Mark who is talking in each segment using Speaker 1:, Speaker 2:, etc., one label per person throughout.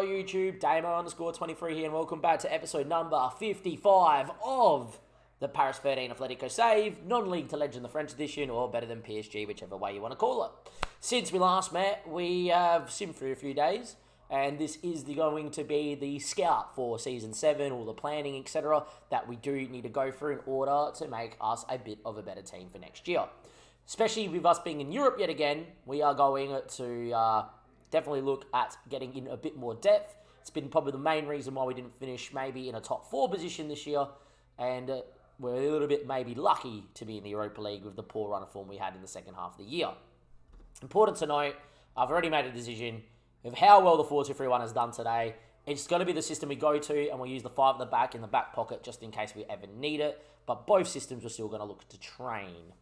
Speaker 1: Hello YouTube, Damo_23 here and welcome back to episode number 55 of the Paris 13 Atletico save, non-league to legend, the French edition, or better than PSG, whichever way you want to call it. Since we last met, we have simmed through a few days, and this is going to be the scout for Season 7, all the planning, etc., that we do need to go through in order to make us a bit of a better team for next year. Especially with us being in Europe yet again, we are going to definitely look at getting in a bit more depth. It's been probably the main reason why we didn't finish maybe in a top 4 position this year, and we're a little bit maybe lucky to be in the Europa League with the poor run of form we had in the second half of the year. Important to note, I've already made a decision of how well the 4-2-3-1 has done today. It's going to be the system we go to, and we'll use the 5 at the back in the back pocket just in case we ever need it, but both systems we're still going to look to train.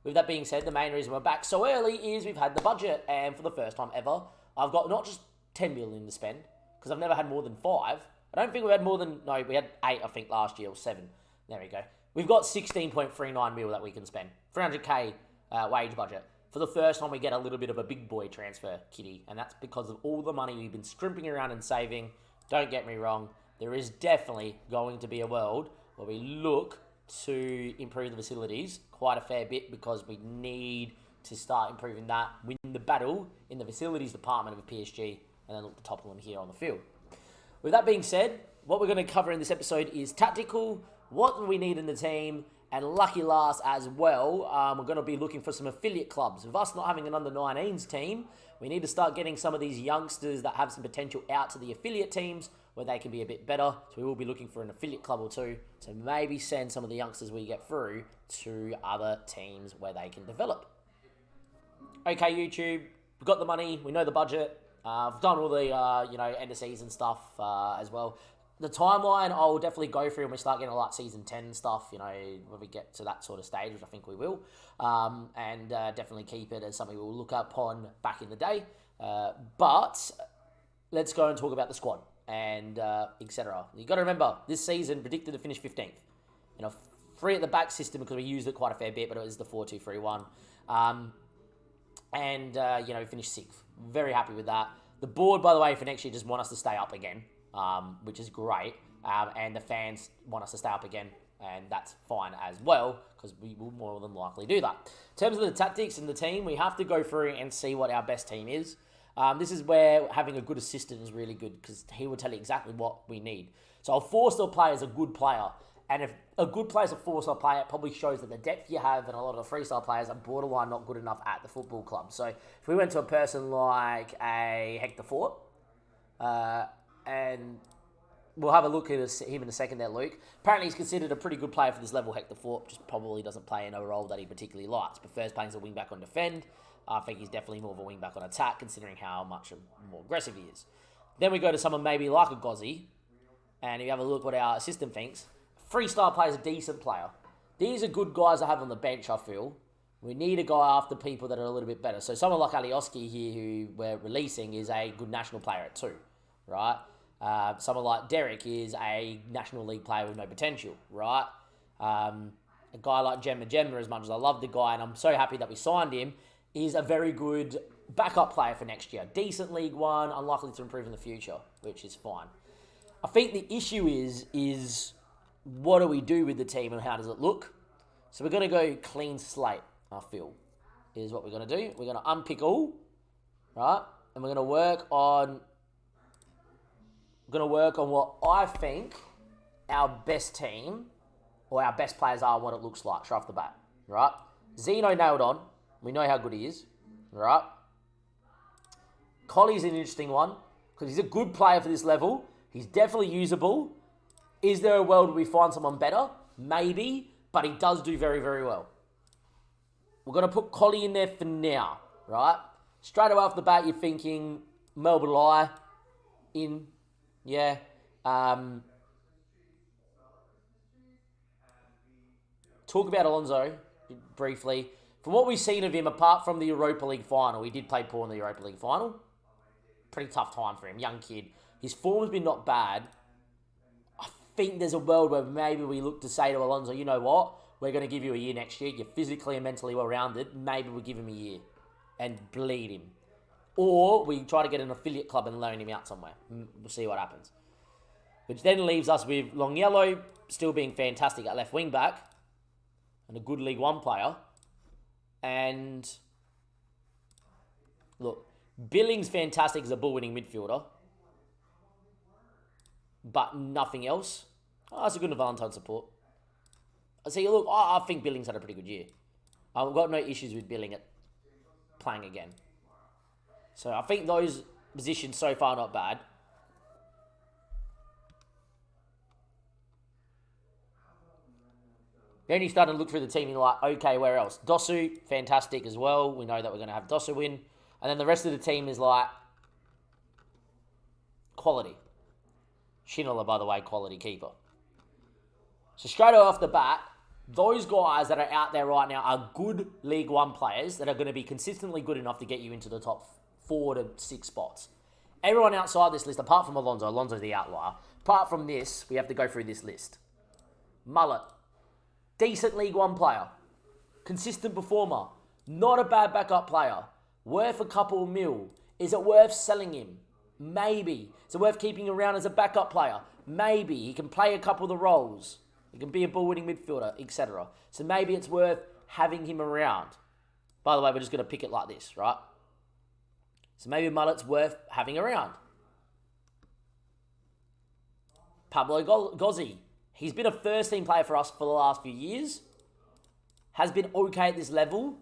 Speaker 1: With that being said, the main reason we're back so early is we've had the budget, and for the first time ever, I've got not just 10 million to spend, because I've never had more than 5. I don't think we had more than, no, we had 8, I think, last year, or 7. There we go. We've got 16.39 mil that we can spend. 300k wage budget. For the first time, we get a little bit of a big boy transfer kitty, and that's because of all the money we've been scrimping around and saving. Don't get me wrong, there is definitely going to be a world where we look to improve the facilities quite a fair bit, because we need to start improving that, win the battle in the facilities department of PSG, and then look to topple them here on the field. With that being said, what we're going to cover in this episode is tactical, what we need in the team, and lucky last as well, we're going to be looking for some affiliate clubs. With us not having an under-19s team, we need to start getting some of these youngsters that have some potential out to the affiliate teams where they can be a bit better. So we will be looking for an affiliate club or two to maybe send some of the youngsters we get through to other teams where they can develop. Okay, YouTube, we've got the money, we know the budget. I've done all the, end of season stuff as well. The timeline, I'll definitely go through when we start getting like season 10 stuff, when we get to that sort of stage, which I think we will. And definitely keep it as something we'll look upon back in the day. But let's go and talk about the squad and etc. You got to remember, this season predicted to finish 15th. 3 at the back system because we used it quite a fair bit, but it was the 4-2-3-1. We finished 6th. Very happy with that. The board, by the way, for next year just want us to stay up again. Which is great, and the fans want us to stay up again, and that's fine as well, because we will more than likely do that. In terms of the tactics and the team, we have to go through and see what our best team is. This is where having a good assistant is really good, because he will tell you exactly what we need. So a 4-star player is a good player, and if a good player is a 4-star player, it probably shows that the depth you have, and a lot of the 3-star players are borderline not good enough at the football club. So if we went to a person like a Hector Fort, and we'll have a look at him in a second there, Luke. Apparently he's considered a pretty good player for this level, Hector Fort, just probably doesn't play in a role that he particularly likes. Prefers playing as a wing-back on defend. I think he's definitely more of a wing-back on attack, considering how much more aggressive he is. Then we go to someone maybe like a Gozzi, and if you have a look what our assistant thinks, 3-star player is a decent player. These are good guys to have on the bench, I feel. We need to go after people that are a little bit better. So someone like Alioski here, who we're releasing, is a good national player at 2, right? Someone like Derek is a National League player with no potential, right? A guy like Gemma, as much as I love the guy, and I'm so happy that we signed him, is a very good backup player for next year. Decent League 1, unlikely to improve in the future, which is fine. I think the issue is what do we do with the team and how does it look? So we're going to go clean slate, I feel, is what we're going to do. We're going to unpick all, right? And we're going to work on what I think our best team or our best players are and what it looks like straight off the bat, right? Zeno nailed on. We know how good he is, right? Colley's an interesting one because he's a good player for this level. He's definitely usable. Is there a world where we find someone better? Maybe, but he does do very, very well. We're going to put Colley in there for now, right? Straight away off the bat, you're thinking Melbourne Lie in... Yeah. Talk about Alonso briefly. From what we've seen of him, apart from the Europa League final, he did play poor in the Europa League final. Pretty tough time for him, young kid. His form's been not bad. I think there's a world where maybe we look to say to Alonso, you know what? We're going to give you a year next year. You're physically and mentally well-rounded. Maybe we'll give him a year and bleed him. Or we try to get an affiliate club and loan him out somewhere. We'll see what happens. Which then leaves us with Long Yellow still being fantastic at left wing back and a good League One player. And look, Billings fantastic as a ball-winning midfielder. But nothing else. Oh, that's a good Valentine support. See, look, I think Billings had a pretty good year. I've got no issues with Billing playing again. So I think those positions so far not bad. Then you start to look through the team and you're like, okay, where else? Dosu, fantastic as well. We know that we're going to have Dosu win. And then the rest of the team is like quality. Shinola, by the way, quality keeper. So straight off the bat, those guys that are out there right now are good League One players that are going to be consistently good enough to get you into the top 4 to 6 spots. Everyone outside this list, apart from Alonso, Alonso's the outlier. Apart from this, we have to go through this list. Mullet, decent League One player, consistent performer, not a bad backup player, worth a couple of mil. Is it worth selling him? Maybe. Is it worth keeping around as a backup player? Maybe. He can play a couple of the roles. He can be a ball-winning midfielder, etc. So maybe it's worth having him around. By the way, we're just going to pick it like this, right? So maybe Mullet's worth having around. Pablo Gozzi. He's been a first-team player for us for the last few years. Has been okay at this level.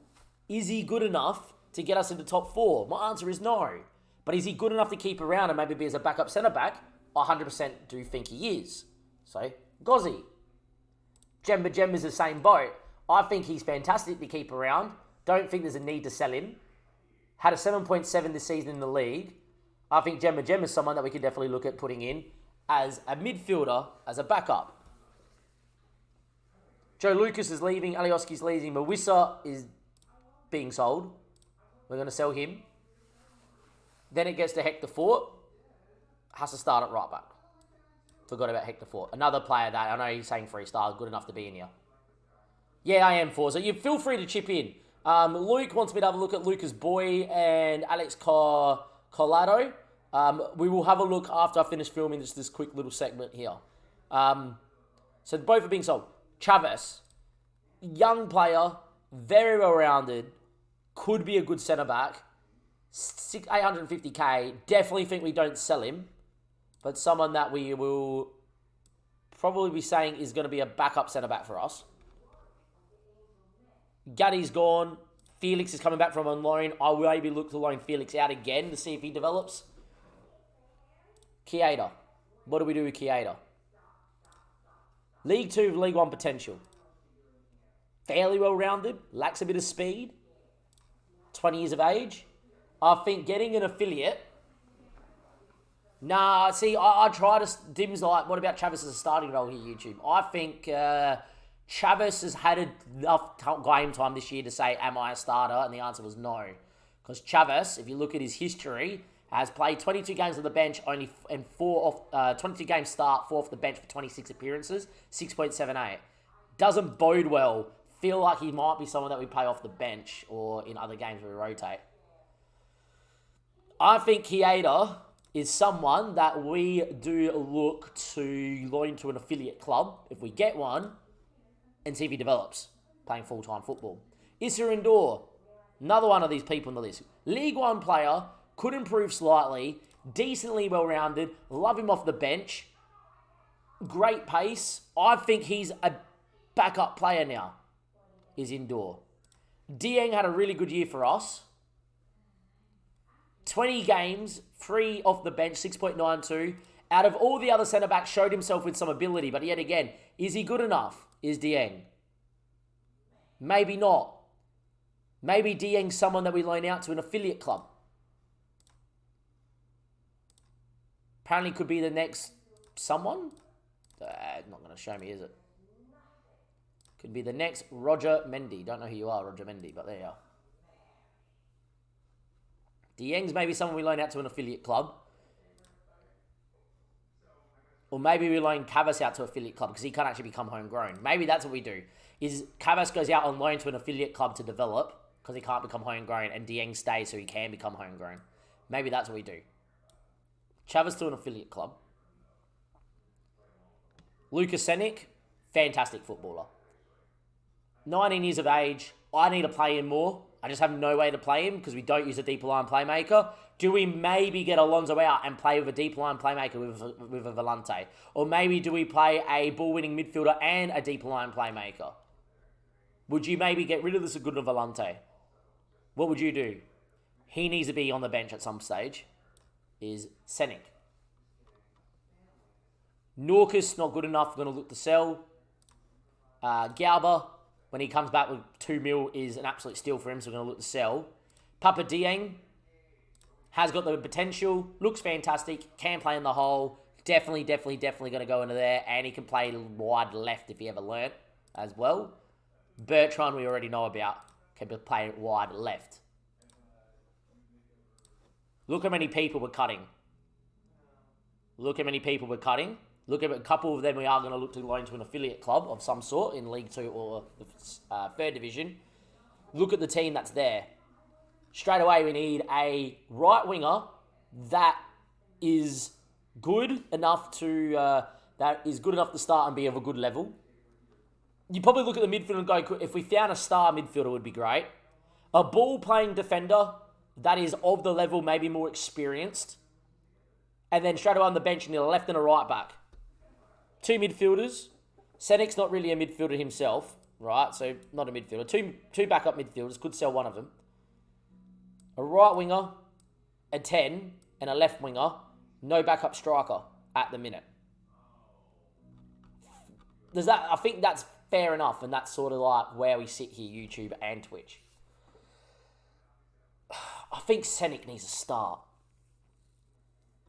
Speaker 1: Is he good enough to get us into top 4? My answer is no. But is he good enough to keep around and maybe be as a backup centre-back? I 100% do think he is. So, Gozzi. Jemba's the same boat. I think he's fantastic to keep around. Don't think there's a need to sell him. Had a 7.7 this season in the league. I think Jemba is someone that we could definitely look at putting in as a midfielder, as a backup. Joe Lucas is leaving. Alioski's leaving. Mawissa is being sold. We're going to sell him. Then it gets to Hector Fort. Has to start at right back. Forgot about Hector Fort. Another player that I know he's saying 3-star, good enough to be in here. Yeah, I am Forza. You feel free to chip in. Luke wants me to have a look at Lucas Boy and Alex Collado. We will have a look after I finish filming this quick little segment here. So both are being sold. Chavez, young player, very well-rounded, could be a good centre-back. 850k, definitely think we don't sell him. But someone that we will probably be saying is going to be a backup centre-back for us. Gaddy's gone. Felix is coming back from on loan. I will maybe look to loan Felix out again to see if he develops. Kieda. What do we do with Kieda? League 2, League 1 potential. Fairly well-rounded. Lacks a bit of speed. 20 years of age. I think getting an affiliate... Nah, see, I try to... Dim's like, what about Chavez as a starting role here, YouTube? I think Chavez has had enough game time this year to say, am I a starter? And the answer was no. Because Chavez, if you look at his history, has played 22 games on the bench, only and 22 games start, 4 off the bench for 26 appearances, 6.78. Doesn't bode well. Feel like he might be someone that we play off the bench or in other games where we rotate. I think Kieda is someone that we do look to loan to an affiliate club, if we get one, and see if he develops, playing full-time football. Issa Indoor, another one of these people on the list. League 1 player, could improve slightly, decently well-rounded, love him off the bench, great pace. I think he's a backup player now, is Indoor. Dieng had a really good year for us. 20 games, 3 off the bench, 6.92. Out of all the other centre-backs, showed himself with some ability. But yet again, is he good enough? Is Dieng? Maybe not. Maybe Dieng's someone that we loan out to an affiliate club. Apparently could be the next someone. Not going to show me, is it? Could be the next Roger Mendy. Don't know who you are, Roger Mendy, but there you are. Dieng's maybe someone we loan out to an affiliate club. Or maybe we loan Cavas out to an affiliate club because he can't actually become homegrown. Maybe that's what we do. Is Cavas goes out on loan to an affiliate club to develop because he can't become homegrown, and Dieng stays so he can become homegrown. Maybe that's what we do. Chavez to an affiliate club. Lucas Senic, fantastic footballer. 19 years of age. I need to play him more. I just have no way to play him because we don't use a deep line playmaker. Do we maybe get Alonso out and play with a deep line playmaker with a Volante? Or maybe do we play a ball-winning midfielder and a deep line playmaker? Would you maybe get rid of the Segundo Volante? What would you do? He needs to be on the bench at some stage. Is Senic. Norcus, not good enough. Going to look to sell. Galba, when he comes back with 2 mil, is an absolute steal for him, so we're going to look to sell. Papa Dieng has got the potential. Looks fantastic. Can play in the hole. Definitely going to go into there. And he can play wide left if he ever learnt as well. Bertrand, we already know about. Can play wide left. Look how many people we're cutting. Look at a couple of them we are going to look to loan to an affiliate club of some sort in League 2 or the 3rd Division. Look at the team that's there. Straight away, we need a right winger that is good enough to start and be of a good level. You probably look at the midfield and go, if we found a star midfielder, it would be great. A ball-playing defender that is of the level, maybe more experienced. And then straight away on the bench, you need a left and a right back. 2 midfielders. Senic's not really a midfielder himself, right? So not a midfielder. Two backup midfielders. Could sell one of them. A right winger, a 10, and a left winger. No backup striker at the minute. I think that's fair enough, and that's sort of like where we sit here, YouTube and Twitch. I think Senic needs a start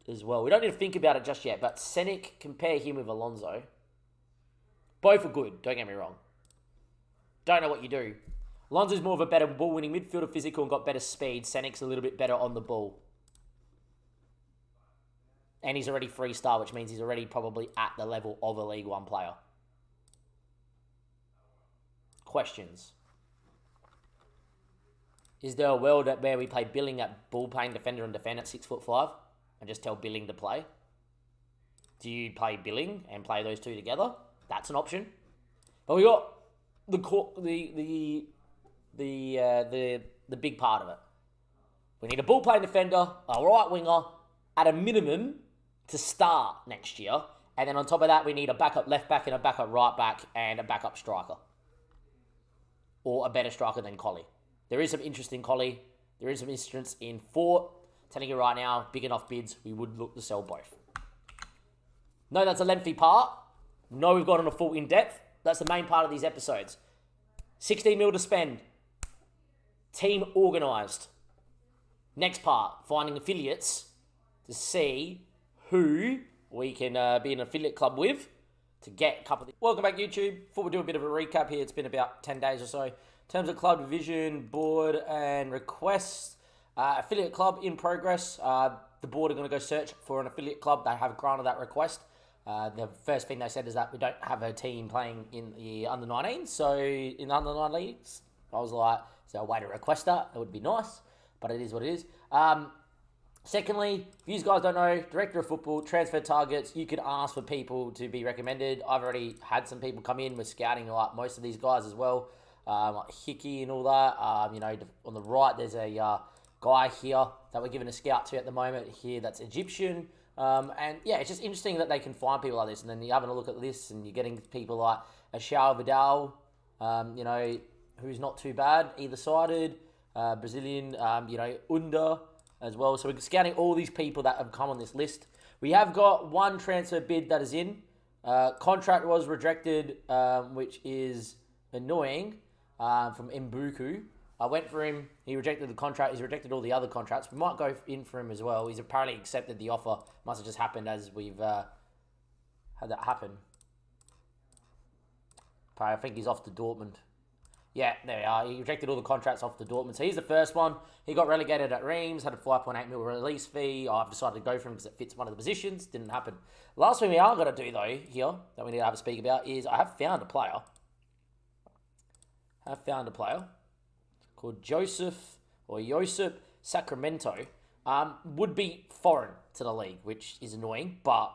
Speaker 1: as well. We don't need to think about it just yet, but Senic, compare him with Alonso. Both are good, don't get me wrong. Don't know what you do. Alonso's more of a better ball-winning midfielder, physical, and got better speed. Senic's a little bit better on the ball. And he's already 3-star, which means he's already probably at the level of a League 1 player. Questions? Is there a world where we play Billing at ball-playing defender and defend at 6'5" and just tell Billing to play? Do you play Billing and play those two together? That's an option. But we got the big part of it. We need a ball-playing defender, a right winger, at a minimum to start next year. And then on top of that, we need a backup left back and a backup right back and a backup striker. Or a better striker than Colley. There is some interest in Colley. There is some interest in Fort. Telling you right now, big enough bids, we would look to sell both. No, that's a lengthy part. No, we've gone on a full in-depth. That's the main part of these episodes. 16 mil to spend. Team organised. Next part, finding affiliates to see who we can be an affiliate club with to get a couple of... Welcome back, YouTube. Thought we'd do a bit of a recap here. It's been about 10 days or so. In terms of club division, board, and requests, affiliate club in progress. The board are going to go search for an affiliate club. They have granted that request. The first thing they said is that we don't have a team playing in the under-19s. So in the under-19 leagues, I was like, is there a way to request that? It would be nice, but it is what it is. Secondly, if you guys don't know, Director of Football, transfer targets, you could ask for people to be recommended. I've already had some people come in with scouting like most of these guys as well, like Hickey and all that. On the right, there's a guy here that we're giving a scout to at the moment here that's Egyptian. And yeah, it's just interesting that they can find people like this. And then you're having a look at this and you're getting people like Ashao Vidal, who's not too bad, either-sided, Brazilian, Unda as well. So we're scouting all these people that have come on this list. We have got one transfer bid that is in. Contract was rejected, which is annoying, from Mbuku. I went for him. He rejected the contract. He's rejected all the other contracts. We might go in for him as well. He's apparently accepted the offer. Must have just happened as we've had that happen. I think he's off to Dortmund. Yeah, there we are. He rejected all the contracts off to Dortmund. So here's the first one. He got relegated at Reims, had a 5.8 mil release fee. I've decided to go for him because it fits one of the positions. Didn't happen. Last thing we are going to do, though, here, that we need to have a speak about is I have found a player. Called Joseph Sacramento. would be foreign to the league, which is annoying, but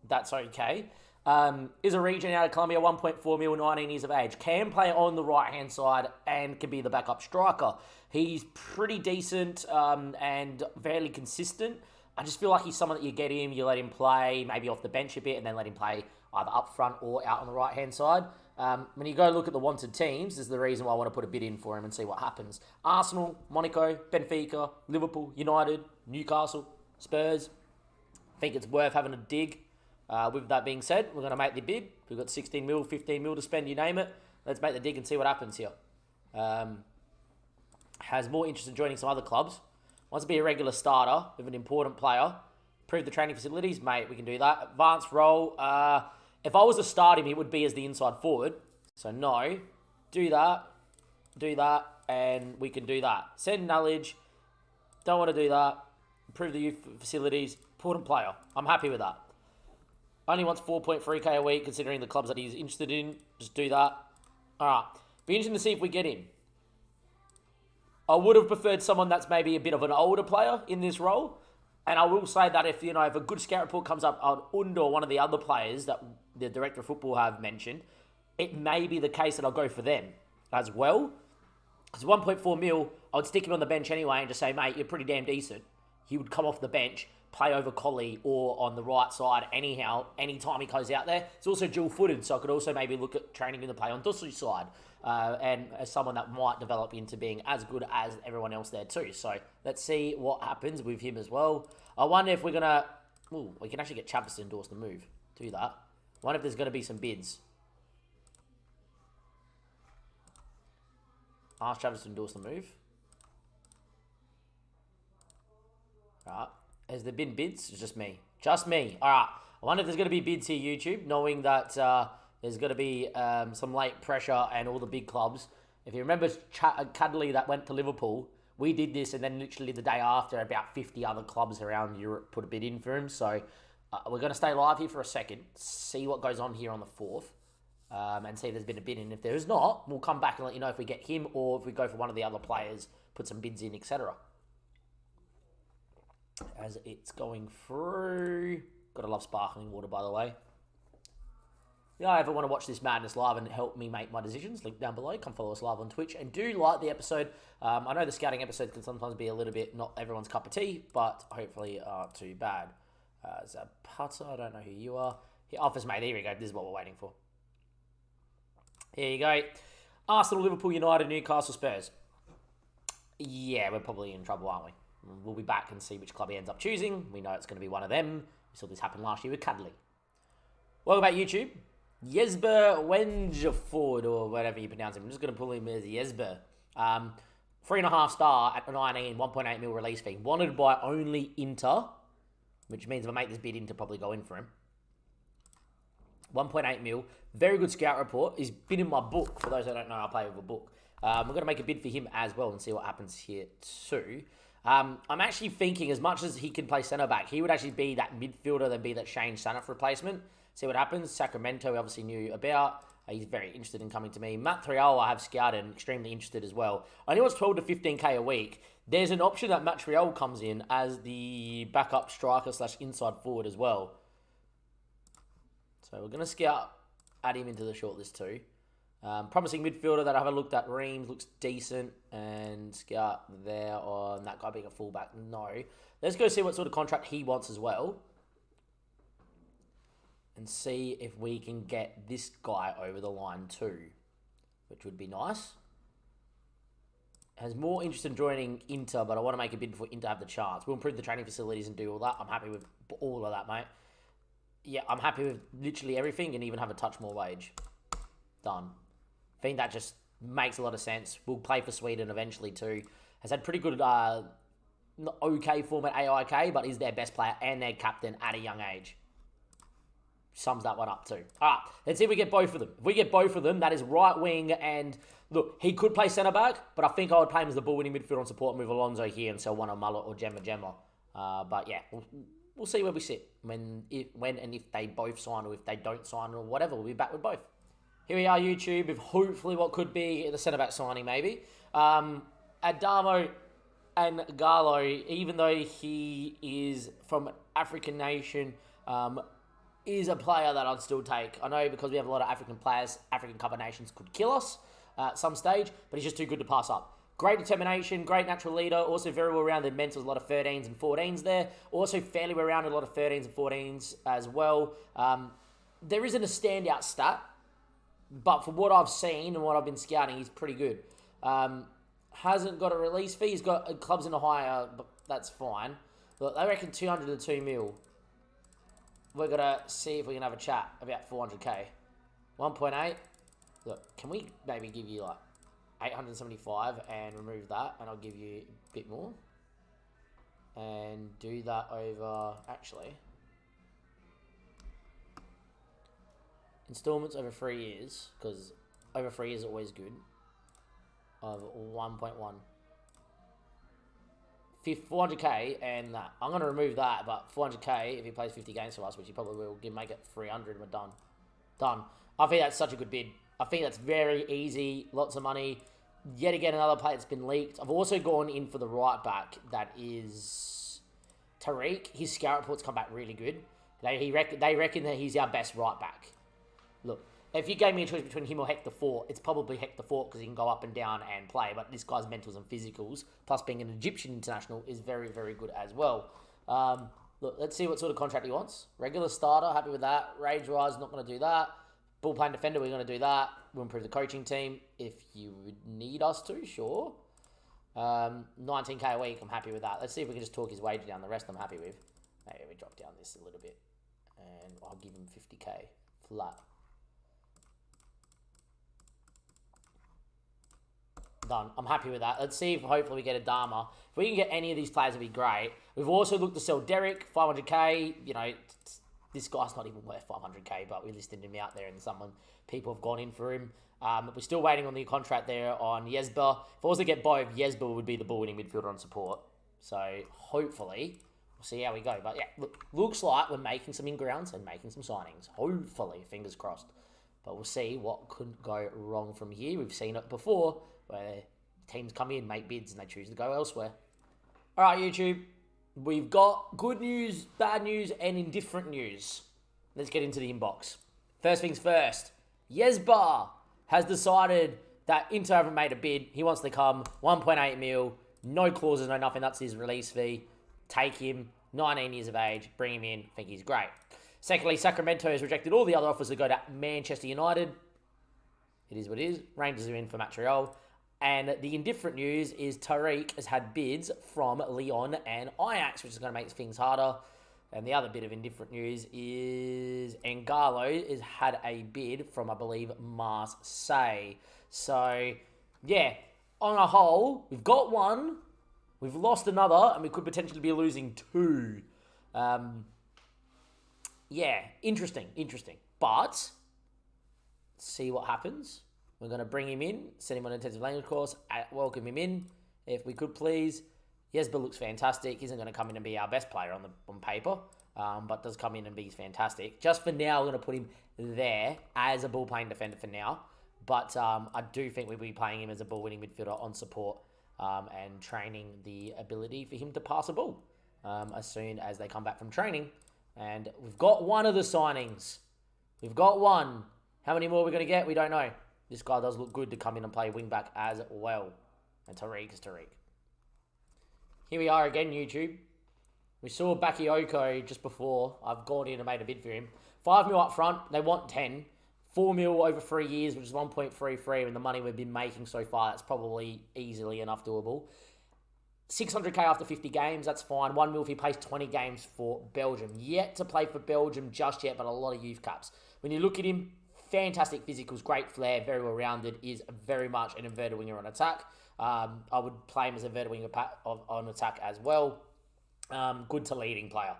Speaker 1: that's okay. Is a region out of Colombia, 1.4 mil, 19 years of age. Can play on the right-hand side and can be the backup striker. He's pretty decent and fairly consistent. I just feel like he's someone that you get him, you let him play, maybe off the bench a bit, and then let him play either up front or out on the right-hand side. When you go look at the wanted teams, this is the reason why I want to put a bid in for him and see what happens. Arsenal, Monaco, Benfica, Liverpool, United, Newcastle, Spurs. I think it's worth having a dig. With that being said, we're going to make the bid. We've got 16 mil, 15 mil to spend, you name it. Let's make the dig and see what happens here. Has more interest in joining some other clubs. Wants to be a regular starter with an important player. Improve the training facilities, mate, we can do that. Advanced role. If I was to start him, it would be as the inside forward. So no. Do that, and we can do that. Send knowledge. Don't want to do that. Improve the youth facilities. Important player. I'm happy with that. Only wants 4.3k a week, considering the clubs that he's interested in. Just do that. All right. Be interesting to see if we get him. I would have preferred someone that's maybe a bit of an older player in this role. And I will say that if a good scout report comes up on Under, one of the other players that the director of football have mentioned, it may be the case that I'll go for them as well. Because 1.4 mil, I would stick him on the bench anyway and just say, mate, you're pretty damn decent. He would come off the bench, play over Collie or on the right side anyhow, anytime he goes out there. It's also dual-footed, so I could also maybe look at training him to play on Dussu's side. And as someone that might develop into being as good as everyone else there too. So let's see what happens with him as well. I wonder if we're going to... Ooh, we can actually get Chavis to endorse the move. Do that. I wonder if there's going to be some bids. Ask Chavis to endorse the move. Alright. Has there been bids? It's just me. Just me. Alright. I wonder if there's going to be bids here, YouTube, knowing that... there's going to be some late pressure and all the big clubs. If you remember Cuddly that went to Liverpool, we did this and then literally the day after about 50 other clubs around Europe put a bid in for him. So we're going to stay live here for a second, see what goes on here on the 4th and see if there's been a bid in. If there is not, we'll come back and let you know if we get him or if we go for one of the other players, put some bids in, etc. As it's going through. Gotta love sparkling water, by the way. If you ever want to watch this madness live and help me make my decisions, link down below. Come follow us live on Twitch. And do like the episode. I know the scouting episodes can sometimes be a little bit not everyone's cup of tea, but hopefully aren't too bad. Zapata, I don't know who you are. Office mate, here we go. This is what we're waiting for. Here you go. Arsenal, Liverpool, United, Newcastle, Spurs. Yeah, we're probably in trouble, aren't we? We'll be back and see which club he ends up choosing. We know it's going to be one of them. We saw this happen last year with Cuddly. Welcome back, YouTube. Jesper Wengerford, or whatever you pronounce him. I'm just going to pull him as Jesper. 3.5 star at 19, 1.8 mil release fee. Wanted by only Inter, which means if I make this bid, Inter probably go in for him. 1.8 mil. Very good scout report. He's been in my book. For those that don't know, I play with a book. We're going to make a bid for him as well and see what happens here too. I'm actually thinking as much as he can play centre-back, he would actually be that midfielder than be that Shane Sanath replacement. See what happens. Sacramento, we obviously knew about. He's very interested in coming to me. Matt Triol, I have scouted and extremely interested as well. I know it's 12 to 15k a week. There's an option that Matt Triol comes in as the backup striker / inside forward as well. So we're going to scout, add him into the shortlist too. Promising midfielder that I haven't looked at. Reams looks decent. And scout there on that guy being a fullback. No. Let's go see what sort of contract he wants as well. And see if we can get this guy over the line too. Which would be nice. Has more interest in joining Inter, but I want to make a bid before Inter have the chance. We'll improve the training facilities and do all that. I'm happy with all of that, mate. Yeah, I'm happy with literally everything and even have a touch more wage. Done. I think that just makes a lot of sense. We'll play for Sweden eventually too. Has had pretty good, okay form at AIK, but is their best player and their captain at a young age. Sums that one up too. All right, let's see if we get both of them. If we get both of them, that is right wing and... Look, he could play centre-back, but I think I would play him as the ball-winning midfielder and support move Alonso here and sell one on Mullet or Gemma. But yeah, we'll see where we sit. When and if they both sign or if they don't sign or whatever, we'll be back with both. Here we are, YouTube, with hopefully what could be the centre-back signing, maybe. Adamo, And Garlo, even though he is from an African nation, is a player that I'd still take. I know because we have a lot of African players, African Cup of Nations could kill us at some stage, but he's just too good to pass up. Great determination, great natural leader, also very well-rounded mentals, a lot of 13s and 14s there. Also fairly well-rounded, a lot of 13s and 14s as well. There isn't a standout stat, but for what I've seen and what I've been scouting, he's pretty good. Hasn't got a release fee. He's got clubs in a higher, but that's fine. Look, they reckon 200 to 2 mil. We're going to see if we can have a chat about 400k. 1.8. Look, can we maybe give you like 875 and remove that, and I'll give you a bit more. And do that over, actually, installments over 3 years, because over 3 years is always good, of 1.1. 400k, and that. I'm going to remove that, but 400k, if he plays 50 games for us, which he probably will, make it 300, we're done. Done. I think that's such a good bid. I think that's very easy, lots of money. Yet again, another player that's been leaked. I've also gone in for the right back, that is Tariq. His scout reports come back really good. They reckon that he's our best right back. Look, if you gave me a choice between him or Hector Fort, it's probably Hector Fort because he can go up and down and play. But this guy's mentals and physicals, plus being an Egyptian international, is very, very good as well. Look, let's see what sort of contract he wants. Regular starter, happy with that. Rage Rise, not going to do that. Ball playing defender, we're going to do that. We'll improve the coaching team if you would need us to, sure. 19k a week, I'm happy with that. Let's see if we can just talk his wage down. The rest I'm happy with. Maybe we drop down this a little bit. And I'll give him 50k flat. Done. I'm happy with that. Let's see if hopefully we get a Dharma. If we can get any of these players, it'd be great. We've also looked to sell Derek, 500k. You know, this guy's not even worth 500k, but we listed him out there and people have gone in for him. We're still waiting on the contract there on Yesba. If I was to get both, Yesba would be the ball-winning midfielder on support. So hopefully we'll see how we go. But yeah, looks like we're making some in-grounds and making some signings. Hopefully, fingers crossed. But we'll see what could go wrong from here. We've seen it before where teams come in, make bids, and they choose to go elsewhere. All right, YouTube. We've got good news, bad news, and indifferent news. Let's get into the inbox. First things first. Yesba has decided that Inter haven't made a bid. He wants to come. 1.8 mil. No clauses, no nothing. That's his release fee. Take him. 19 years of age. Bring him in. Think he's great. Secondly, Sacramento has rejected all the other offers to go to Manchester United. It is what it is. Rangers are in for Montreal. And the indifferent news is Tariq has had bids from Lyon and Ajax, which is going to make things harder. And the other bit of indifferent news is Ngalo has had a bid from, I believe, Marseille. So, yeah, on a whole, we've got one, we've lost another, and we could potentially be losing two. Yeah, interesting. But, see what happens. We're going to bring him in, send him on an intensive language course, welcome him in, if we could please. Yesba looks fantastic. He isn't going to come in and be our best player on paper, but does come in and be fantastic. Just for now, we're going to put him there as a ball-playing defender for now. But I do think we'll be playing him as a ball-winning midfielder on support and training the ability for him to pass a ball as soon as they come back from training. And we've got one of the signings. We've got one. How many more are we going to get? We don't know. This guy does look good to come in and play wing-back as well. And Tariq is Tariq. Here we are again, YouTube. We saw Bakayoko just before. I've gone in and made a bid for him. 5 mil up front. They want 10. 4 mil over 3 years, which is 1.33. And the money we've been making so far, that's probably easily enough doable. 600k after 50 games, that's fine. 1 mil if he plays 20 games for Belgium. Yet to play for Belgium just yet, but a lot of youth caps. When you look at him, fantastic physicals, great flair, very well-rounded, is very much an inverted winger on attack. I would play him as a inverted winger on attack as well. Good to leading player.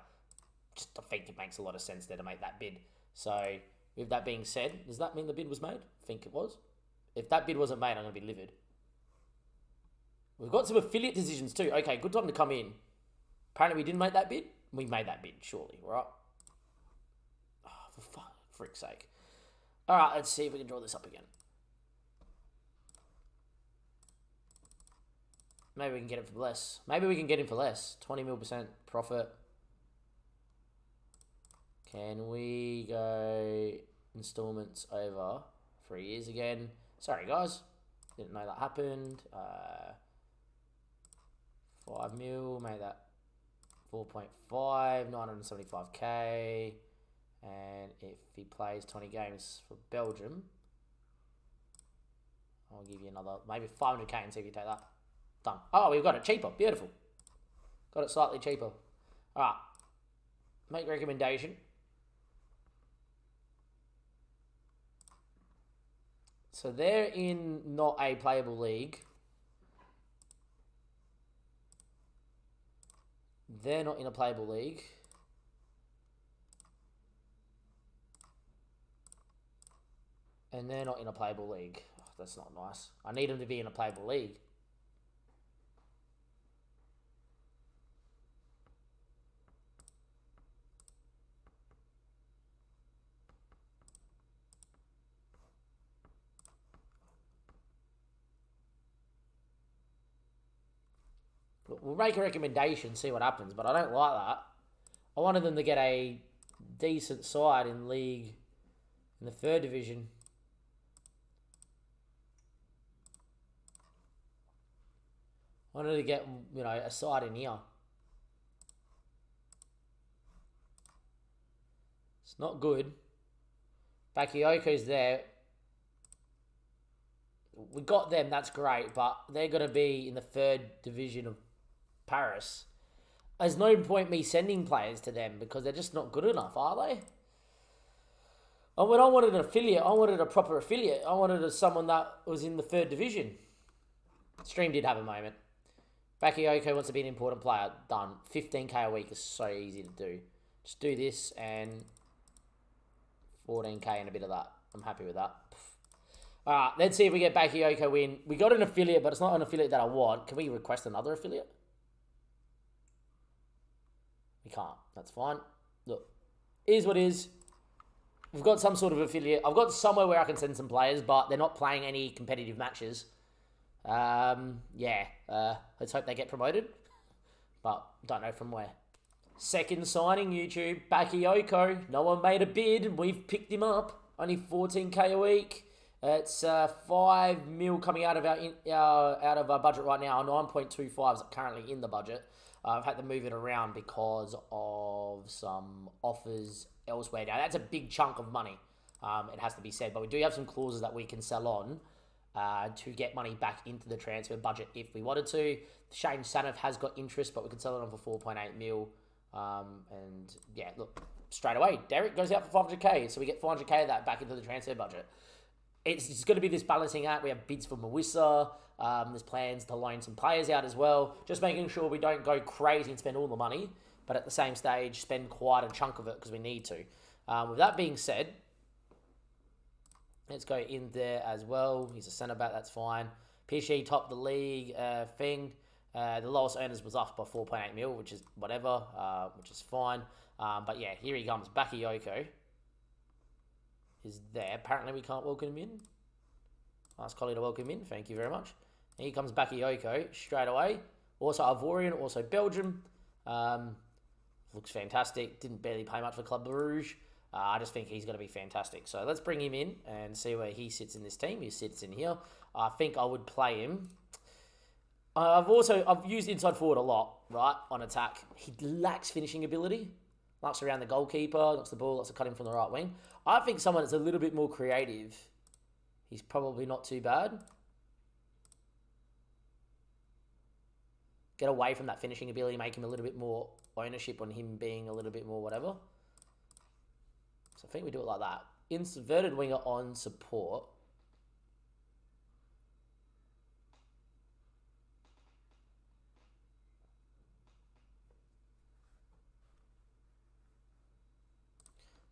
Speaker 1: Just I think it makes a lot of sense there to make that bid. So, with that being said, does that mean the bid was made? I think it was. If that bid wasn't made, I'm going to be livid. We've got some affiliate decisions too. Okay, good time to come in. Apparently we didn't make that bid. We made that bid, surely, right? Oh, for frick's sake. All right, let's see if we can draw this up again. Maybe we can get it for less. Maybe we can get him for less. 20% profit. Can we go installments over 3 years again? Sorry, guys. Didn't know that happened. 5 mil. Made that 4.5. 975k. And if he plays 20 games for Belgium, I'll give you another, maybe 500k and see if you take that. Done. Oh, we've got it cheaper. Beautiful. Got it slightly cheaper. All right. Make recommendation. So they're in not a playable league. They're not in a playable league. And they're not in a playable league. Oh, that's not nice. I need them to be in a playable league. We'll make a recommendation, see what happens, but I don't like that. I wanted them to get a decent side in league in the 3rd division. I wanted to get, you know, a side in here. It's not good. Bakayoko's there. We got them, that's great, but they're going to be in the 3rd division of Paris. There's no point me sending players to them because they're just not good enough, are they? And when I wanted an affiliate, I wanted a proper affiliate. I wanted someone that was in the 3rd division. Stream did have a moment. Bakayoko wants to be an important player. Done. 15k a week is so easy to do. Just do this and 14k and a bit of that. I'm happy with that. Alright, let's see if we get Bakayoko in. We got an affiliate, but it's not an affiliate that I want. Can we request another affiliate? We can't. That's fine. Look, is what is. We've got some sort of affiliate. I've got somewhere where I can send some players, but they're not playing any competitive matches. Yeah. Let's hope they get promoted. But don't know from where. Second signing, YouTube. Bakayoko. No one made a bid. We've picked him up. Only 14k a week. It's 5 mil coming out of our budget right now. 9.25 is currently in the budget. I've had to move it around because of some offers elsewhere. Now, that's a big chunk of money, it has to be said. But we do have some clauses that we can sell on to get money back into the transfer budget if we wanted to. Shane Sanov has got interest, but we can sell it on for 4.8 mil. And, yeah, look, straight away, Derek goes out for 500k. So we get 400k of that back into the transfer budget. It's going to be this balancing act. We have bids for Mawissa. There's plans to loan some players out as well. Just making sure we don't go crazy and spend all the money, but at the same stage, spend quite a chunk of it because we need to. With that being said, let's go in there as well. He's a centre-back, that's fine. PSG topped the league thing. The lowest earners was off by 4.8 mil, which is whatever, which is fine. But yeah, here he comes. Bakayoko is there. Apparently we can't welcome him in. Ask Collie to welcome him in. Thank you very much. Here comes Bakayoko straight away. Also Ivorian, also Belgium. Looks fantastic. Didn't barely pay much for Club Bruges. I just think he's going to be fantastic. So let's bring him in and see where he sits in this team. He sits in here. I think I would play him. I've used inside forward a lot, right, on attack. He lacks finishing ability. Likes around the goalkeeper, knocks the ball, likes to cut him from the right wing. I think someone that's a little bit more creative, he's probably not too bad. Get away from that finishing ability, make him a little bit more ownership on him being a little bit more whatever. So I think we do it like that. Inverted winger on support.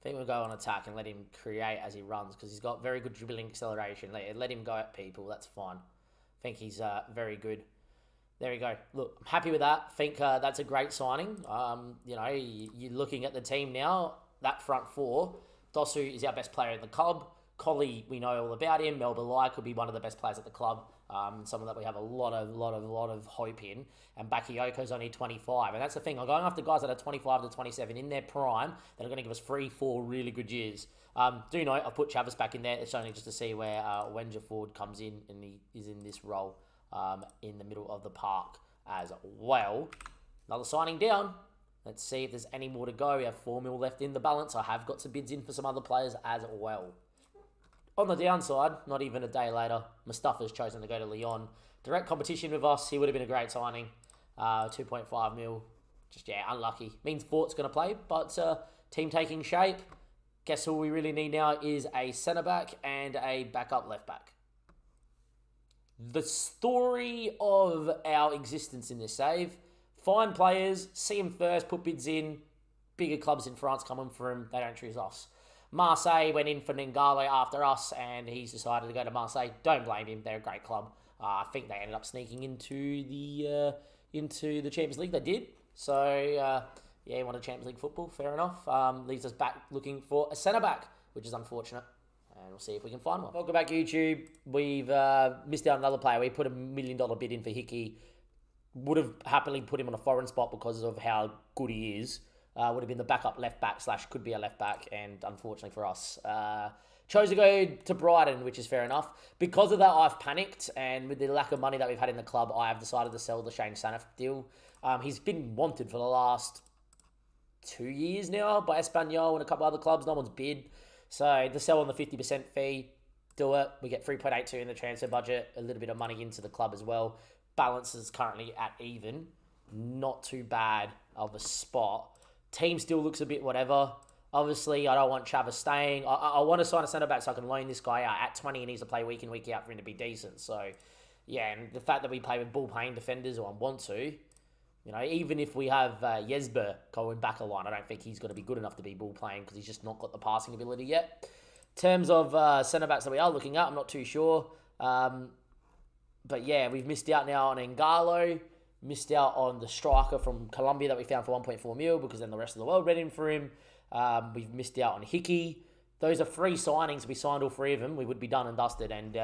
Speaker 1: I think we'll go on attack and let him create as he runs because he's got very good dribbling acceleration. Let him go at people. That's fine. I think he's very good. There we go. Look, I'm happy with that. I think that's a great signing. You know, you're looking at the team now. That front four. Dosu is our best player in the club. Collie, we know all about him. Melba Lai could be one of the best players at the club. Someone that we have a lot of hope in. And Bakayoko's only 25. And that's the thing. I'm going after guys that are 25 to 27 in their prime that are going to give us 3-4 really good years. Do note, I've put Chavis back in there. It's only just to see where Wenja Ford comes in, and he is in this role in the middle of the park as well. Another signing down. Let's see if there's any more to go. We have 4 mil left in the balance. I have got some bids in for some other players as well. On the downside, not even a day later, Mustafa's chosen to go to Lyon. Direct competition with us, he would have been a great signing. 2.5 mil. Just, unlucky. Means Fort's going to play, but team taking shape. Guess all we really need now is a centre-back and a backup left-back. The story of our existence in this save: find players, see them first, put bids in. Bigger clubs in France coming for him, they don't choose us. Marseille went in for N'Galo after us, and he's decided to go to Marseille. Don't blame him; they're a great club. I think they ended up sneaking into the Champions League. They did. So he wanted Champions League football. Fair enough. Leaves us back looking for a centre back, which is unfortunate. And we'll see if we can find one. Welcome back, YouTube. We've missed out another player. We put $1 million bid in for Hickey. Would have happily put him on a foreign spot because of how good he is. Would have been the backup left back / could be a left back, and unfortunately for us, chose to go to Brighton, which is fair enough. Because of that, I've panicked, and with the lack of money that we've had in the club, I have decided to sell the Shane Sanif deal. He's been wanted for the last 2 years now by Espanyol and a couple other clubs. No one's bid. So to sell on the 50% fee, do it. We get 3.82 in the transfer budget, a little bit of money into the club as well. Balance is currently at even. Not too bad of a spot. Team still looks a bit whatever. Obviously, I don't want Chavis staying. I want to sign a centre-back so I can loan this guy out. At 20, he needs to play week in, week out for him to be decent. So, and the fact that we play with ball-paying defenders, or I want to, even if we have Jesper going back a line, I don't think he's going to be good enough to be ball-playing because he's just not got the passing ability yet. In terms of centre-backs that we are looking at, I'm not too sure. But we've missed out now on N'Galo. Missed out on the striker from Colombia that we found for 1.4 mil because then the rest of the world read in for him. We've missed out on Hickey. Those are 3 signings. If we signed all 3 of them, we would be done and dusted. And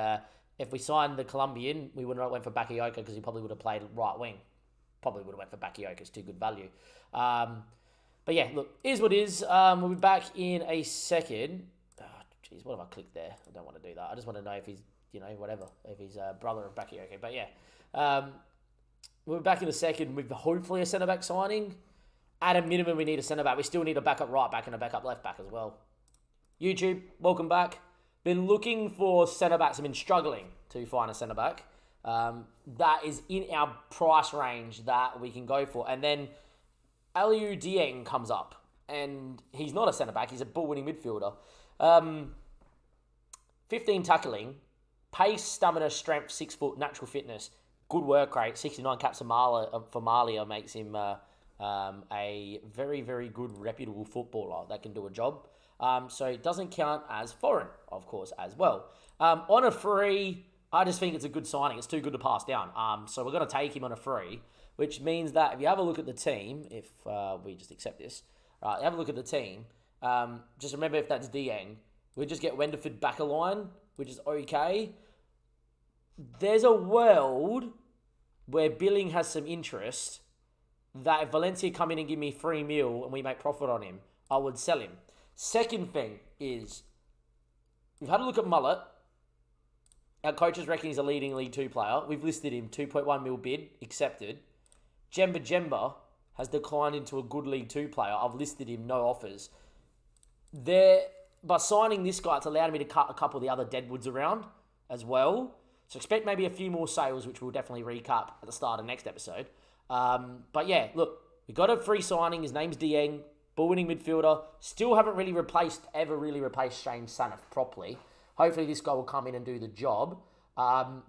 Speaker 1: if we signed the Colombian, we wouldn't have went for Bakayoko because he probably would have played right wing. Probably would have went for Bakayoko. It's too good value. But look, is what is. We'll be back in a second. Jeez, what have I clicked there? I don't want to do that. I just want to know if he's, whatever. If he's a brother of Bakayoko. But we'll be back in a second with hopefully a centre-back signing. At a minimum, we need a centre-back. We still need a backup right-back and a backup left-back as well. YouTube, welcome back. Been looking for centre-backs. I've been struggling to find a centre-back. That is in our price range that we can go for. And then Aliou Dieng comes up. And he's not a centre-back. He's a ball-winning midfielder. 15 tackling. Pace, stamina, strength, 6 foot, natural fitness. Good work rate. 69 caps for Malia makes him a very, very good, reputable footballer that can do a job. So it doesn't count as foreign, of course, as well. On a free, I just think it's a good signing. It's too good to pass down. So we're going to take him on a free, which means that if you have a look at the team, if we just accept this, have a look at the team. Just remember if that's Dieng, we just get Wenderford back a line, which is okay. There's a world where Billing has some interest that if Valencia come in and give me 3 mil and we make profit on him, I would sell him. Second thing is, we've had a look at Mullet. Our coaches reckon he's a leading League 2 player. We've listed him, 2.1 mil bid, accepted. Jemba has declined into a good League 2 player. I've listed him, no offers. By signing this guy, it's allowed me to cut a couple of the other deadwoods around as well. So expect maybe a few more sales, which we'll definitely recap at the start of next episode. But look, we got a free signing. His name's Dieng, ball-winning midfielder. Still haven't really replaced Shane Sanif properly. Hopefully this guy will come in and do the job and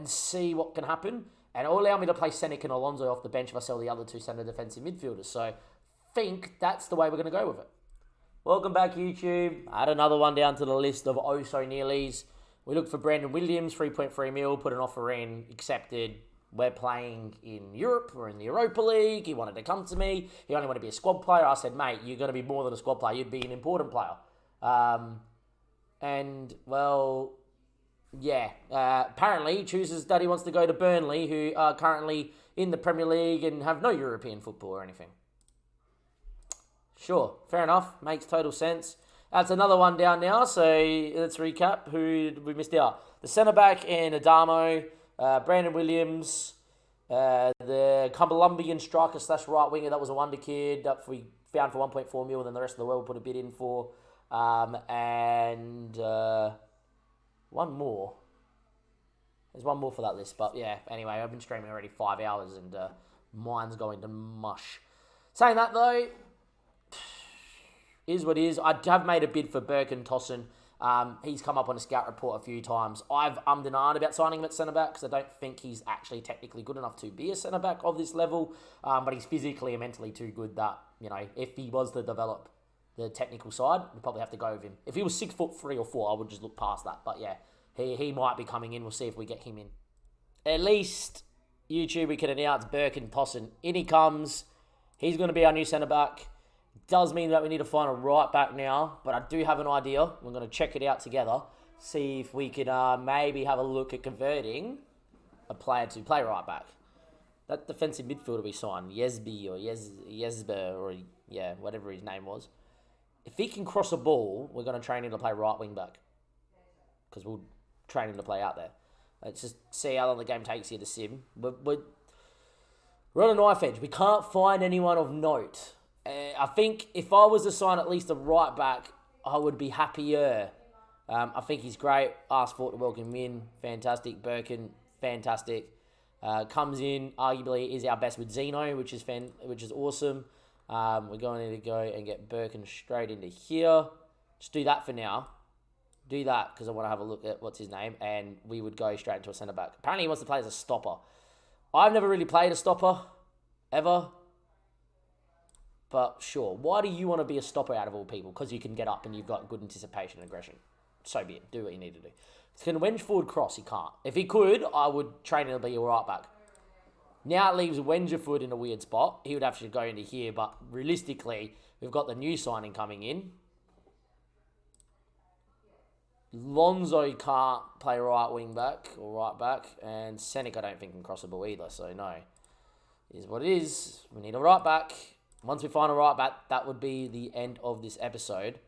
Speaker 1: see what can happen. And it'll allow me to play Senek and Alonso off the bench if I sell the other 2 centre defensive midfielders. So think that's the way we're going to go with it. Welcome back, YouTube. I had another one down to the list of oh-so-nearlies. We looked for Brandon Williams, 3.3 mil, put an offer in, accepted. We're playing in Europe. We're in the Europa League. He wanted to come to me. He only wanted to be a squad player. I said, mate, you're going to be more than a squad player. You'd be an important player. Yeah, apparently he chooses that he wants to go to Burnley, who are currently in the Premier League and have no European football or anything. Sure, fair enough. Makes total sense. That's another one down now, so let's recap who we missed out. The centre-back in Adamo, Brandon Williams, the Colombian striker slash right winger that was a wonder kid that we found for 1.4 mil, then the rest of the world put a bid in for. And one more. There's one more for that list, but yeah, anyway, I've been streaming already 5 hours and mine's going to mush. Saying that though, is what it is. I have made a bid for Birkin Tossen. He's come up on a scout report a few times. I've ummed and ahed about signing him at centre-back because I don't think he's actually technically good enough to be a centre-back of this level, but he's physically and mentally too good that, if he was to develop the technical side, we'd probably have to go with him. If he was 6'3" or 4, I would just look past that. But yeah, he might be coming in. We'll see if we get him in. At least YouTube, we can announce Birkin Tossen. In he comes. He's going to be our new centre-back. Does mean that we need to find a right back now, but I do have an idea. We're going to check it out together. See if we can maybe have a look at converting a player to play right back. That defensive midfielder we signed, Yesby or Yesber or whatever his name was. If he can cross a ball, we're going to train him to play right wing back. Because we'll train him to play out there. Let's just see how long the game takes here to sim. We're on a knife edge. We can't find anyone of note. I think if I was to sign at least a right back, I would be happier. I think he's great. Asked for to welcome him in. Fantastic. Birkin, fantastic. Comes in, arguably is our best with Zeno, which is awesome. We're going to go and get Birkin straight into here. Just do that for now. Do that because I want to have a look at what's his name, and we would go straight into a centre back. Apparently, he wants to play as a stopper. I've never really played a stopper ever. But sure, why do you want to be a stopper out of all people? Because you can get up and you've got good anticipation and aggression. So be it. Do what you need to do. Can Wenge forward cross? He can't. If he could, I would train him to be a right back. Now it leaves Wengerfoot in a weird spot. He would have to go into here, but realistically, we've got the new signing coming in. Lonzo can't play right wing back or right back, and Senek I don't think can cross the ball either, so no. It is what it is. We need a right back. Once we find a right back, that would be the end of this episode.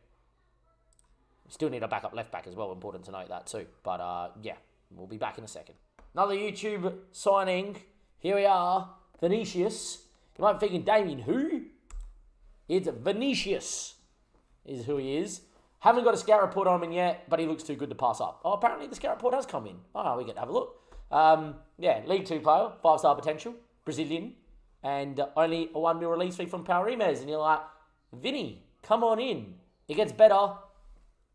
Speaker 1: We still need a backup left back as well. Important to note that too. But yeah, we'll be back in a second. Another YouTube signing. Here we are. Vinicius. You might be thinking, Damien, who? It's Vinicius is who he is. Haven't got a scout report on him yet, but he looks too good to pass up. Oh, apparently the scout report has come in. Oh, we get to have a look. Yeah, League 2 player, 5-star potential, Brazilian. And only a 1 mil release fee from Paurimes. And you're like, Vinny, come on in. It gets better.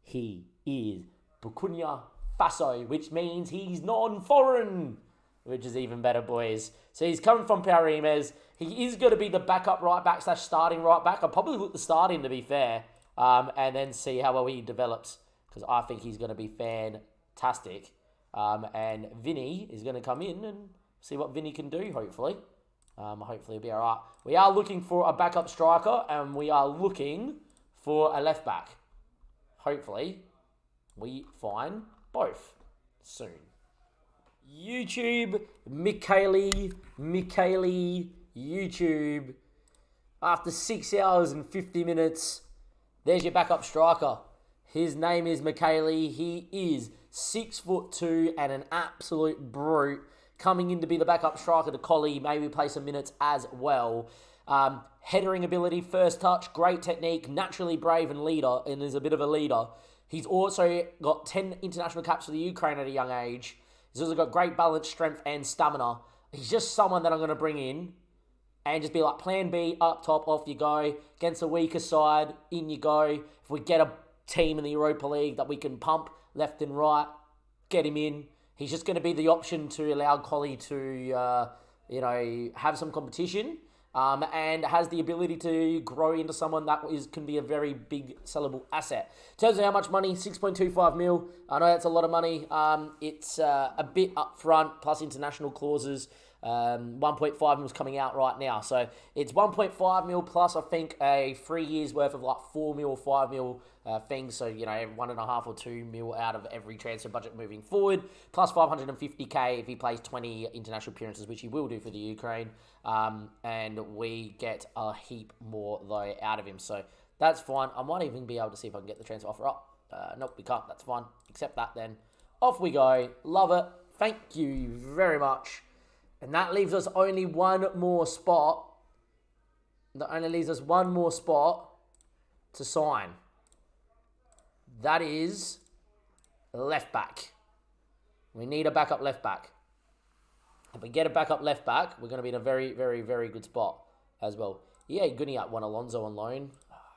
Speaker 1: He is Burkina Faso, which means he's non-foreign, which is even better, boys. So he's coming from Paurimes. He is going to be the backup right back / starting right back. I'll probably look to start him, to be fair, and then see how well he develops, because I think he's going to be fantastic. And Vinny is going to come in and see what Vinny can do, hopefully. Hopefully it'll be all right. We are looking for a backup striker, and we are looking for a left back. Hopefully, we find both soon. YouTube, Michaeli, YouTube. After 6 hours and 50 minutes, there's your backup striker. His name is Michaeli. He is 6'2" and an absolute brute. Coming in to be the backup striker to Collie, maybe play some minutes as well. Headering ability, first touch, great technique, naturally brave and leader, and is a bit of a leader. He's also got 10 international caps for the Ukraine at a young age. He's also got great balance, strength, and stamina. He's just someone that I'm going to bring in and just be like, plan B, up top, off you go. Against a weaker side, in you go. If we get a team in the Europa League that we can pump left and right, get him in. He's just going to be the option to allow Collie to, have some competition and has the ability to grow into someone that can be a very big sellable asset. In terms of how much money, 6.25 mil. I know that's a lot of money. It's a bit upfront plus international clauses. 1.5 mil is coming out right now. So it's 1.5 mil plus, I think, a 3 years worth of like 4 mil or 5 mil things. So, 1.5 or 2 mil out of every transfer budget moving forward, plus 550k if he plays 20 international appearances, which he will do for the Ukraine. And we get a heap more, though, out of him. So that's fine. I might even be able to see if I can get the transfer offer up. Nope, we can't. That's fine. Accept that then. Off we go. Love it. Thank you very much. And that leaves us only one more spot. That only leaves us one more spot to sign. That is left back. We need a backup left back. If we get a backup left back, we're going to be in a very, very, very good spot as well. Yeah, Guniat won Alonso on loan.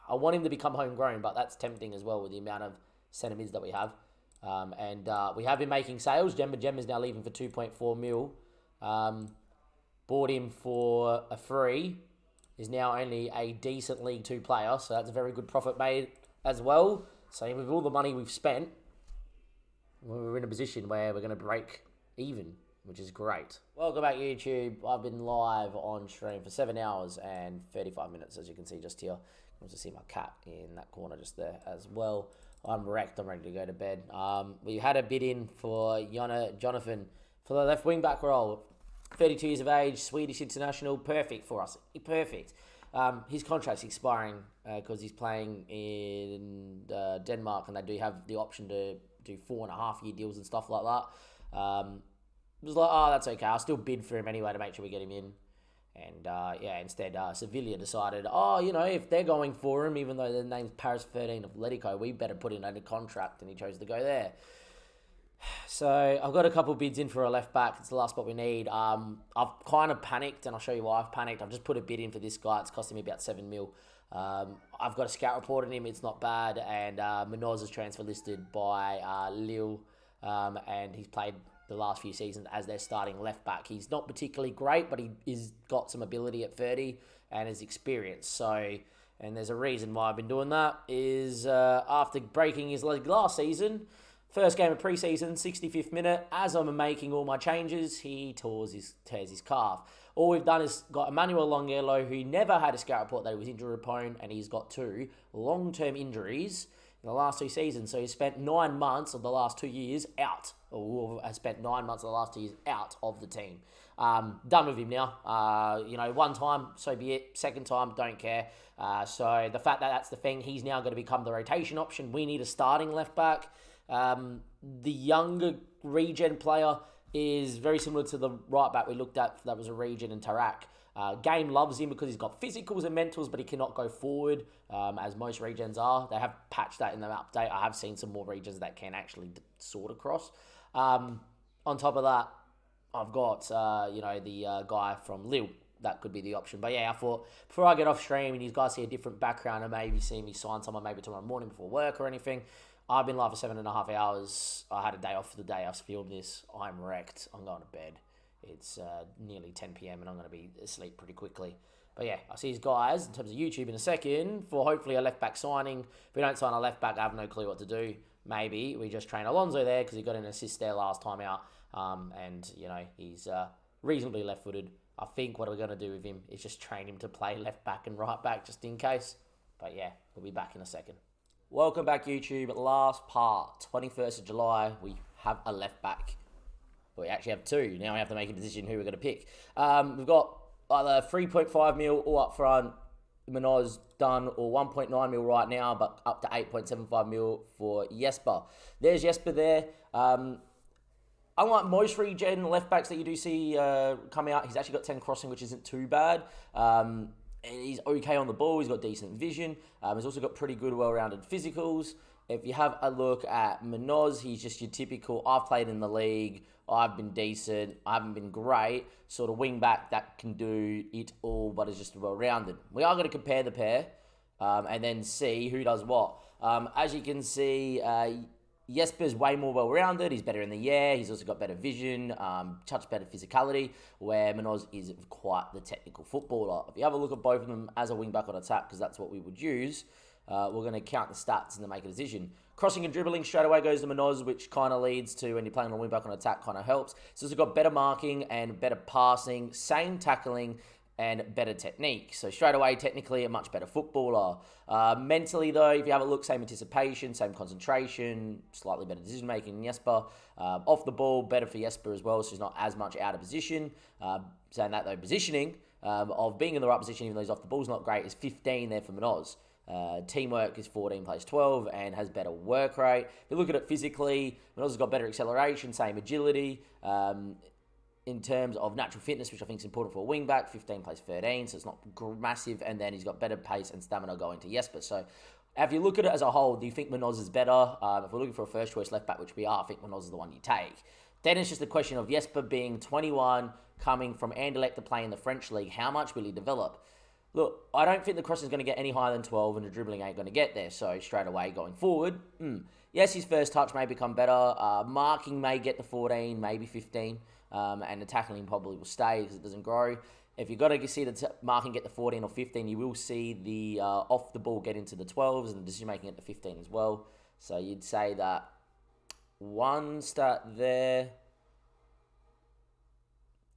Speaker 1: I want him to become homegrown, but that's tempting as well with the amount of centre mids that we have. And we have been making sales. Jem is now leaving for 2.4 mil. Bought him for a free. Is now only a decent League 2 player, so that's a very good profit made as well. So with all the money we've spent, we're in a position where we're going to break even, which is great. Welcome back, YouTube. I've been live on stream for 7 hours and 35 minutes, as you can see just here. You can also see my cat in that corner just there as well. I'm wrecked. I'm ready to go to bed. We had a bid in for Jonathan for the left wing back role. 32 years of age, Swedish international, perfect for us. Perfect. His contract's expiring because he's playing in Denmark, and they do have the option to do 4.5-year deals and stuff like that. It was like, oh, that's okay. I'll still bid for him anyway to make sure we get him in. And instead, Sevilla decided, if they're going for him, even though their name's Paris 13 Atletico, we better put him under contract, and he chose to go there. So I've got a couple bids in for a left back. It's the last spot we need. I've kind of panicked, and I'll show you why I've panicked. I've just put a bid in for this guy. It's costing me about 7 mil. I've got a scout report on him. It's not bad. And Munoz is transfer listed by Lille, and he's played the last few seasons as their starting left back. He's not particularly great, but he's got some ability at 30 and is experienced. So, and there's a reason why I've been doing that is after breaking his leg last season. First game of pre-season, 65th minute. As I'm making all my changes, he tears his calf. All we've done is got Emmanuel Longello, who never had a scout report that he was injury prone, and he's got 2 long-term injuries in the last 2 seasons. So he's spent 9 months of the last 2 years out, or has spent 9 months of the last 2 years out of the team. Done with him now. One time, so be it. Second time, don't care. So the fact that that's the thing, he's now going to become the rotation option. We need a starting left back. The younger regen player is very similar to the right back we looked at. That was a regen in Tarak. Game loves him because he's got physicals and mentals, but he cannot go forward, as most regens are. They have patched that in the update. I have seen some more regens that can actually sort across. On top of that, I've got, the guy from Lille. That could be the option. But yeah, I thought before I get off stream and you guys see a different background and maybe see me sign someone maybe tomorrow morning before work or anything, I've been live for 7.5 hours. I had a day off for the day I filmed this. I'm wrecked. I'm going to bed. It's nearly 10 p.m. and I'm going to be asleep pretty quickly. But yeah, I'll see you guys in terms of YouTube in a second for hopefully a left-back signing. If we don't sign a left-back, I have no clue what to do. Maybe we just train Alonso there because he got an assist there last time out. He's reasonably left-footed. I think what we're going to do with him is just train him to play left-back and right-back just in case. But yeah, we'll be back in a second. Welcome back, YouTube. Last part, 21st of July, we have a left back. We actually have 2. Now we have to make a decision who we're going to pick. We've got either 3.5 mil all up front, Munoz done, or 1.9 mil right now, but up to 8.75 mil for Jesper. There's Jesper there. Unlike most regen left backs that you do see come out, he's actually got 10 crossing, which isn't too bad. And he's okay on the ball. He's got decent vision. He's also got pretty good, well-rounded physicals. If you have a look at Munoz, he's just your typical, I've played in the league, I've been decent, I haven't been great, sort of wing back that can do it all, but is just well-rounded. We are going to compare the pair and then see who does what. As you can see, Jesper's way more well-rounded. He's better in the air. He's also got better vision, touch better physicality, where Munoz is quite the technical footballer. If you have a look at both of them as a wing-back on attack, because that's what we would use, we're going to count the stats and then make a decision. Crossing and dribbling straight away goes to Munoz, which kind of leads to, when you're playing on wing-back on attack, kind of helps. So he's got better marking and better passing, same tackling, and better technique. So straight away, technically, a much better footballer. Mentally, though, if you have a look, same anticipation, same concentration, slightly better decision-making than Jesper. Off the ball, better for Jesper as well, so he's not as much out of position. Saying that, though, positioning of being in the right position, even though he's off the ball, is not great, is 15 there for Manoz. Teamwork is 14 plays 12 and has better work rate. If you look at it physically, Manoz has got better acceleration, same agility. In terms of natural fitness, which I think is important for a wing back, 15 plays 13, so it's not massive. And then he's got better pace and stamina going to Jesper. So if you look at it as a whole, do you think Manoz is better? If we're looking for a first choice left back, which we are, I think Manoz is the one you take. Then it's just a question of Jesper being 21, coming from Anderlecht to play in the French league. How much will he develop? Look, I don't think the cross is going to get any higher than 12, and the dribbling ain't going to get there. So straight away going forward, yes, his first touch may become better. Marking may get to 14, maybe 15. And the tackling probably will stay because it doesn't grow. If you've got to see the marking get to 14 or 15, you will see the off the ball get into the 12s and the decision making at the 15 as well. So you'd say that 1 stat there,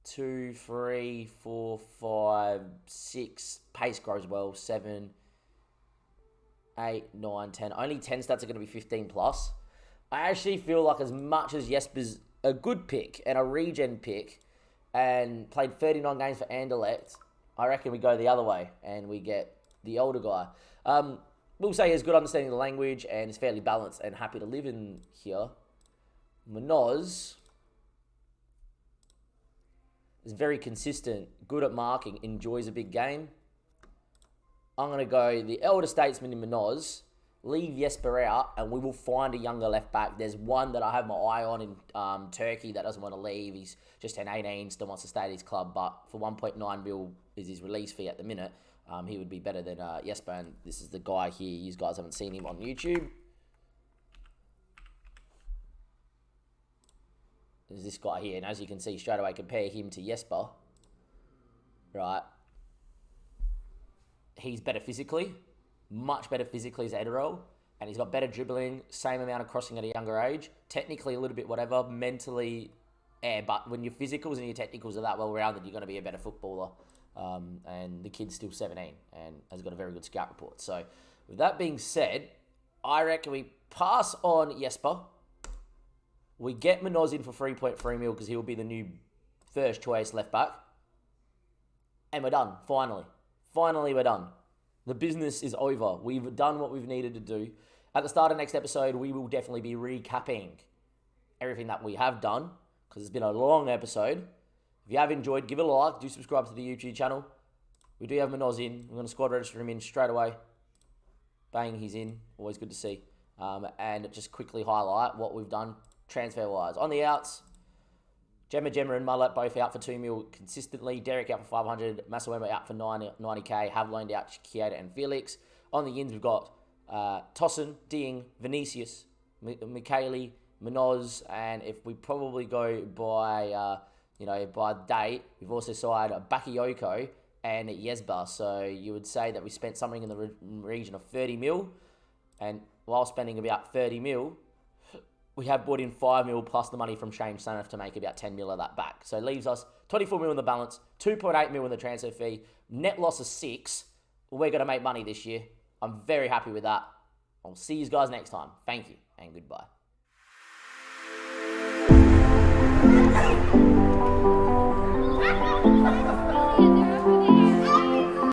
Speaker 1: 2, 3, 4, 5, 6. Pace grows well. 7, 8, 9, 10. Only 10 stats are going to be 15 plus. I actually feel like as much as Jesper's a good pick and a regen pick and played 39 games for Anderlecht, I reckon we go the other way and we get the older guy. We'll say he has good understanding of the language and is fairly balanced and happy to live in here. Manoz is very consistent, good at marking, enjoys a big game. I'm going to go the elder statesman in Manoz, leave Jesper out, and we will find a younger left back. There's one that I have my eye on in Turkey that doesn't want to leave. He's just turned 18, still wants to stay at his club, but for 1.9 mil is his release fee at the minute. He would be better than Jesper, and this is the guy here. You guys haven't seen him on YouTube. There's this guy here, and as you can see, straight away compare him to Jesper. Right. He's better physically. Much better physically as Ederol, and he's got better dribbling, same amount of crossing at a younger age, technically a little bit whatever, mentally, but when your physicals and your technicals are that well-rounded, you're going to be a better footballer, and the kid's still 17 and has got a very good scout report. So with that being said, I reckon we pass on Jesper, we get Manoz in for 3.3 mil because he'll be the new first choice left back, and we're done, finally we're done. The business is over. We've done what we've needed to do. At the start of next episode, we will definitely be recapping everything that we have done because it's been a long episode. If you have enjoyed, give it a like. Do subscribe to the YouTube channel. We do have Manoz in. We're going to squad register him in straight away. Bang, he's in. Always good to see. And just quickly highlight what we've done transfer-wise. On the outs, Gemma and Mullet both out for 2 mil consistently. Derek out for 500. Masawema out for 90k. Have loaned out Chieda and Felix. On the ins, we've got Tossin, Ding, Vinicius, Michele, Manoz, and if we probably go by by date, we've also signed Bakayoko and Jesper. So you would say that we spent something in the region of 30 mil, and while spending about 30 mil, we have brought in 5 mil plus the money from Shane Sanath to make about 10 mil of that back. So it leaves us 24 mil in the balance, 2.8 mil in the transfer fee, net loss of 6. We're going to make money this year. I'm very happy with that. I'll see you guys next time. Thank you and goodbye.